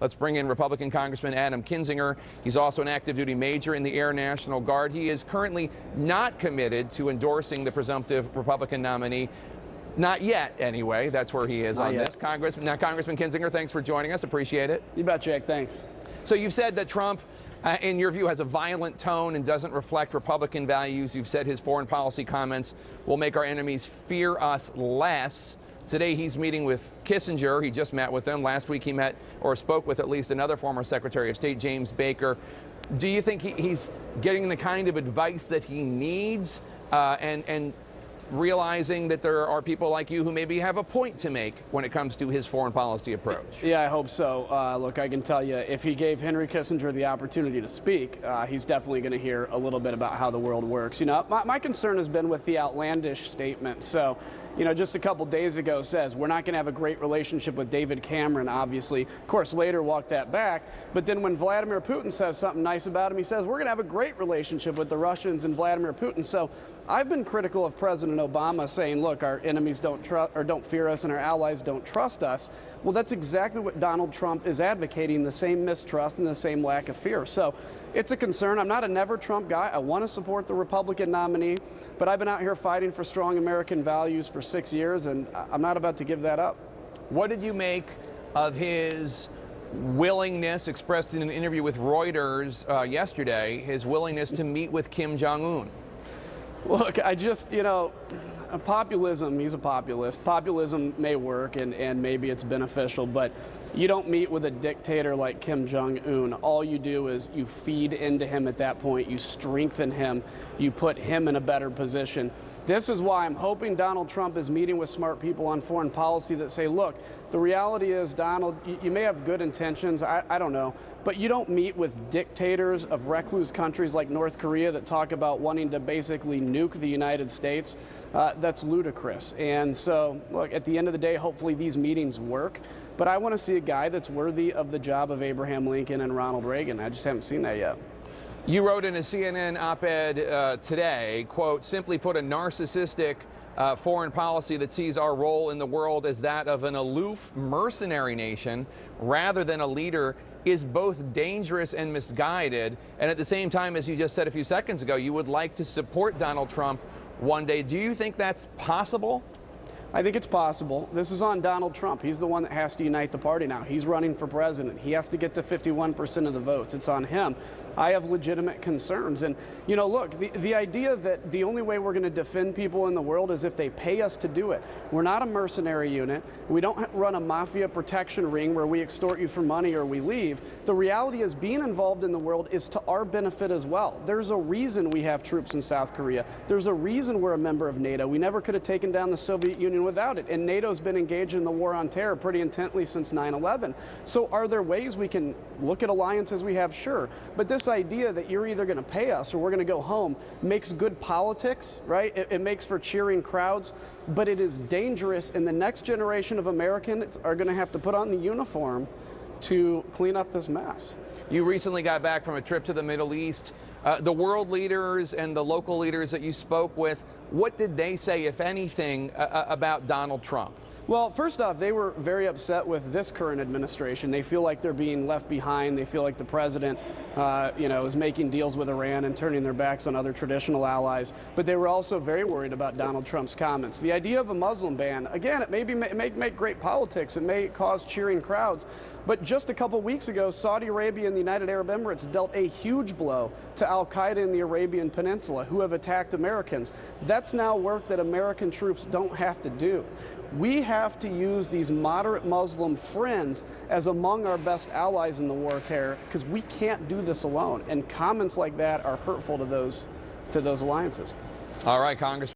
Let's bring in Republican Congressman Adam Kinzinger. He's also an active duty major in the Air National Guard. He is currently not committed to endorsing the presumptive Republican nominee. Not yet, anyway. That's where he is on this. Congressman Kinzinger, thanks for joining us. Appreciate it. You bet, Jake. Thanks. So you've said that Trump, in your view, has a violent tone and doesn't reflect Republican values. You've said his foreign policy comments will make our enemies fear us less. Today he's meeting with Kinzinger. He just met with him. Last week he met or spoke with at least another former Secretary of State, James Baker. Do you think he's getting the kind of advice that he needs and realizing that there are people like you who maybe have a point to make when it comes to his foreign policy approach? Yeah, I hope so. Look, I can tell you, if he gave Henry Kissinger the opportunity to speak, he's definitely going to hear a little bit about how the world works. You know, my concern has been with the outlandish statement. So, you know, just a couple days ago says we're not going to have a great relationship with David Cameron, obviously. Of course, later walked that back. But then when Vladimir Putin says something nice about him, he says we're going to have a great relationship with the Russians and Vladimir Putin. So I've been critical of President Obama saying, look, our enemies don't fear us and our allies don't trust us. Well, that's exactly what Donald Trump is advocating, the same mistrust and the same lack of fear. So it's a concern. I'm not a never Trump guy. I want to support the Republican nominee, but I've been out here fighting for strong American values for 6 years, and I'm not about to give that up. What did you make of his willingness, expressed in an interview with Reuters yesterday, his willingness to meet with Kim Jong-un? Look, I just, you know, populism, he's a populist. Populism may work and maybe it's beneficial, but you don't meet with a dictator like Kim Jong-un. All you do is you feed into him at that point. You strengthen him. You put him in a better position. This is why I'm hoping Donald Trump is meeting with smart people on foreign policy that say, look, the reality is, Donald, you may have good intentions, I don't know, but you don't meet with dictators of recluse countries like North Korea that talk about wanting to basically nuke the United States. That's ludicrous. And so, look, at the end of the day, hopefully these meetings work. But I want to see a guy that's worthy of the job of Abraham Lincoln and Ronald Reagan. I just haven't seen that yet. You wrote in a CNN op-ed today, quote, simply put, a narcissistic foreign policy that sees our role in the world as that of an aloof mercenary nation rather than a leader is both dangerous and misguided. And at the same time, as you just said a few seconds ago, you would like to support Donald Trump one day. Do you think that's possible? I think it's possible. This is on Donald Trump. He's the one that has to unite the party now. He's running for president. He has to get to 51% of the votes. It's on him. I have legitimate concerns. And, you know, look, the idea that the only way we're going to defend people in the world is if they pay us to do it. We're not a mercenary unit. We don't run a mafia protection ring where we extort you for money or we leave. The reality is being involved in the world is to our benefit as well. There's a reason we have troops in South Korea. There's a reason we're a member of NATO. We never could have taken down the Soviet Union without it. And NATO's been engaged in the war on terror pretty intently since 9/11. So are there ways we can look at alliances we have? Sure. But this idea that you're either going to pay us or we're going to go home makes good politics, right? It makes for cheering crowds, but it is dangerous, and the next generation of Americans are going to have to put on the uniform to clean up this mess. You recently got back from a trip to the Middle East. The world leaders and the local leaders that you spoke with, what did they say, if anything, about Donald Trump? Well, first off, they were very upset with this current administration. They feel like they're being left behind. They feel like the president, you know, is making deals with Iran and turning their backs on other traditional allies. But they were also very worried about Donald Trump's comments. The idea of a Muslim ban, again, it may make great politics. It may cause cheering crowds. But just a couple weeks ago, Saudi Arabia and the United Arab Emirates dealt a huge blow to al-Qaeda in the Arabian Peninsula, who have attacked Americans. That's now work that American troops don't have to do. We have to use these moderate Muslim friends as among our best allies in the war of terror, because we can't do this alone. And comments like that are hurtful to those alliances. All right, Congressman.